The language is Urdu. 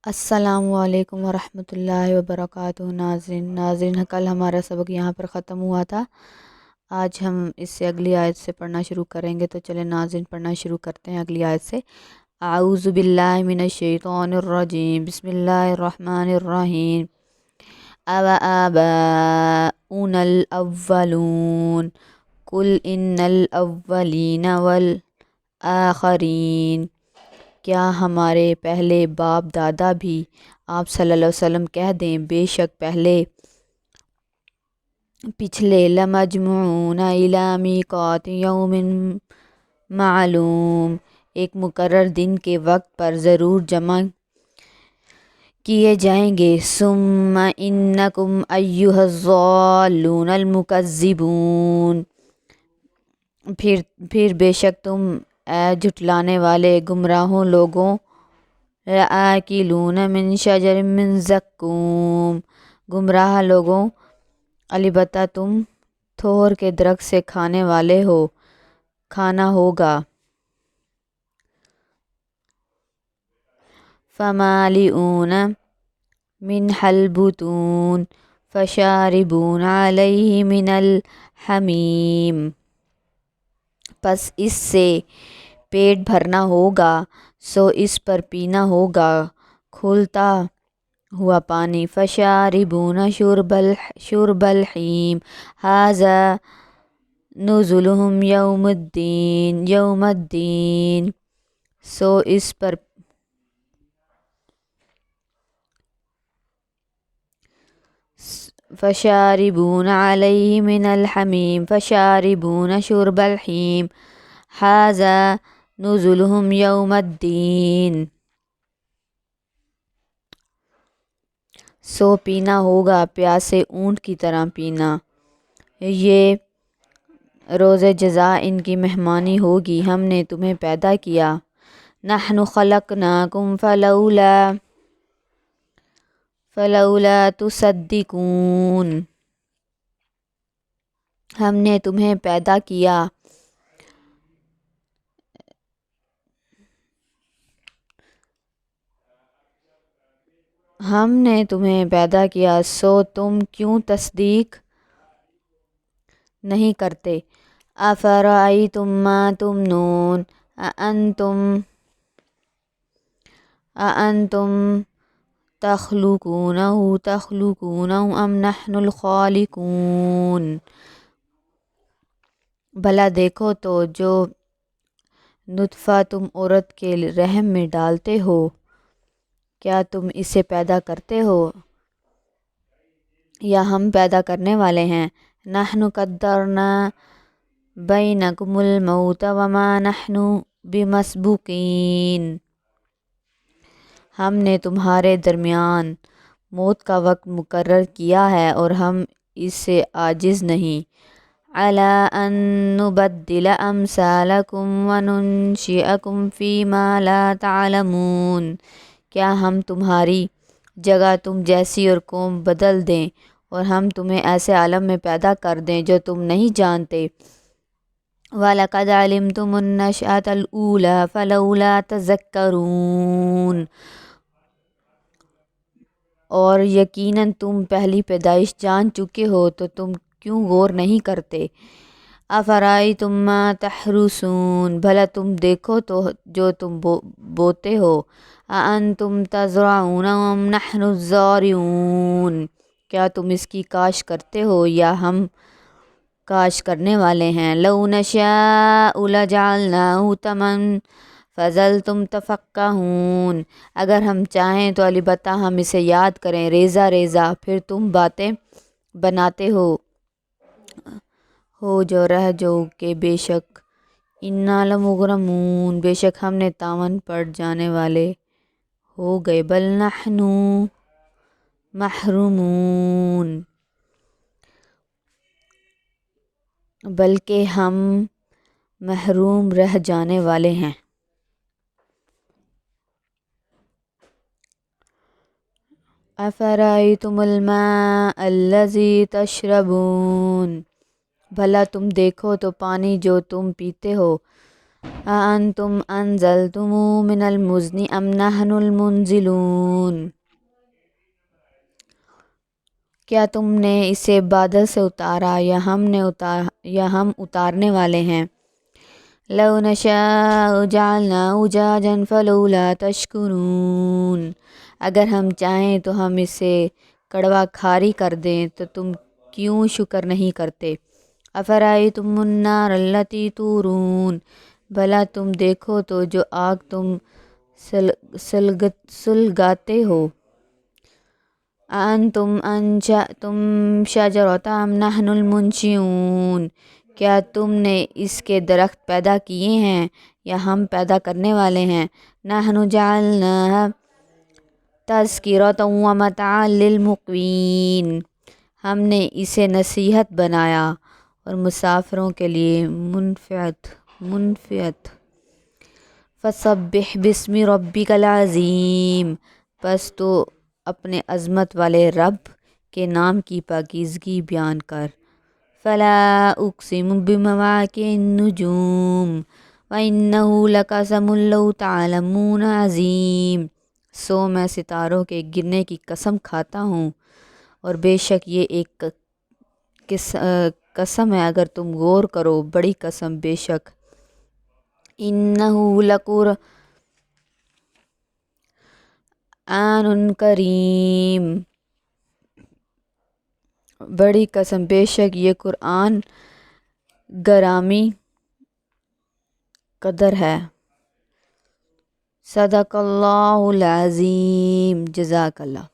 السلام علیکم ورحمۃ اللہ وبرکاتہ۔ ناظرین کل ہمارا سبق یہاں پر ختم ہوا تھا۔ آج ہم اس سے اگلی آیت سے پڑھنا شروع کریں گے، تو چلیں ناظرین پڑھنا شروع کرتے ہیں اگلی آیت سے۔ اعوذ باللہ من الشیطان الرجیم، بسم اللہ الرحمن الرحیم۔ آباؤنا الاولون قل ان الاولین والآخرین، کیا ہمارے پہلے باپ دادا بھی، آپ صلی اللہ علیہ وسلم کہہ دیں بے شک پہلے پچھلے، لمجموعون الی میقات یوم معلوم، ایک مقرر دن کے وقت پر ضرور جمع کیے جائیں گے۔ ثم انکم ایھا الضالون المکذبون، پھر بے شک تم اے جھٹلانے والے گمراہوں لوگوں، لآکلون من شجر من زقوم، گمراہ لوگوں البتہ تم تھور کے درخت سے کھانا ہوگا۔ فمالئون منھا البطون فشاربون علیہ من الحمیم، پس اس سے پیٹ بھرنا ہوگا، سو اس پر پینا ہوگا کھولتا ہوا پانی۔ فشاربون شرب الحمیم ھذا نزلهم یوم الدین، سو اس پر فشاربون علیہ من الحمیم فشاربون شرب الحمیم ھذا نزلهم یوم الدین، سو پینا ہوگا پیاسے اونٹ کی طرح پینا، یہ روز جزا ان کی مہمانی ہوگی۔ ہم نے تمہیں پیدا کیا، نحن خلقناکم فلولا تصدقون، ہم نے تمہیں پیدا کیا سو تم کیوں تصدیق نہیں کرتے۔ افرأیتم ما تمنون، اانتم تخلقونہ ام نحن الخالقون، بھلا دیکھو تو جو نطفہ تم عورت کے رحم میں ڈالتے ہو، کیا تم اسے پیدا کرتے ہو یا ہم پیدا کرنے والے ہیں۔ نحن قدرنا بینکم الموت وما نحن بمسبوقین، ہم نے تمہارے درمیان موت کا وقت مقرر کیا ہے اور ہم اس سے عاجز نہیں۔ علی ان نبدل امثالکم وننشئکم فیما لا تعلمون، کیا ہم تمہاری جگہ تم جیسی اور قوم بدل دیں اور ہم تمہیں ایسے عالم میں پیدا کر دیں جو تم نہیں جانتے۔ وَلَقَدْ عَلِمْتُمُ النَّشْأَةَ الْأُولَىٰ فَلَوْلَا تَذَكَّرُونَ، اور یقیناً تم پہلی پیدائش جان چکے ہو تو تم کیوں غور نہیں کرتے۔ افرأیتم ما تحرثون، بھلا تم دیکھو تو جو تم بوتے ہو۔ اانتم تزرعونہ ام نحن الزارعون، کیا تم اس کی کاشت کرتے ہو یا ہم کاشت کرنے والے ہیں۔ لو نشاء لجعلناہ طمام فظلتم تفکہون، اگر ہم چاہیں تو البتہ ہم اسے یاد کریں ریزہ ریزہ، پھر تم باتیں بناتے ہو جو رہ جو کہ بے شک انا لمغرمون، بے شک ہم نے تاوان پڑ جانے والے ہو گئے۔ بل نحن محرومون، بلکہ ہم محروم رہ جانے والے ہیں۔ افرأیتم الماء الذی تشربون، بھلا تم دیکھو تو پانی جو تم پیتے ہو۔ أأنتم أنزلتموه من المزن أم نحن المنزلون، کیا تم نے اسے بادل سے اتارا یا ہم اتارنے والے ہیں؟ لو نشاء جعلناه أجاجا فلولا تشکرون، اگر ہم چاہیں تو ہم اسے کڑوا کھاری کر دیں تو تم کیوں شکر نہیں کرتے؟ افرأیتم النار التی تورون، بھلا تم دیکھو تو جو آگ تم سلگاتے ہو۔ أأنتم أنشأتم شجرتها أم نحن المنشئون، کیا تم نے اس کے درخت پیدا کیے ہیں یا ہم پیدا کرنے والے ہیں؟ نحن جعلناها تذکرة ومتاعا للمقوین، ہم نے اسے نصیحت بنایا اور مسافروں کے لیے منفعت۔ فسبح باسم ربک العظیم، پس تو اپنے عظمت والے رب کے نام کی پاکیزگی بیان کر۔ فلا اقسم بمواقع النجوم وانہ لقسم لو تعلمون عظیم، سو میں ستاروں کے گرنے کی قسم کھاتا ہوں اور بے شک یہ ایک قسم ہے اگر تم غور کرو، بڑی قسم، بے شک انہ لقرآن کریم، بڑی قسم، بے شک یہ قرآن گرامی قدر ہے۔ صدق اللہ العظیم، جزاک اللہ۔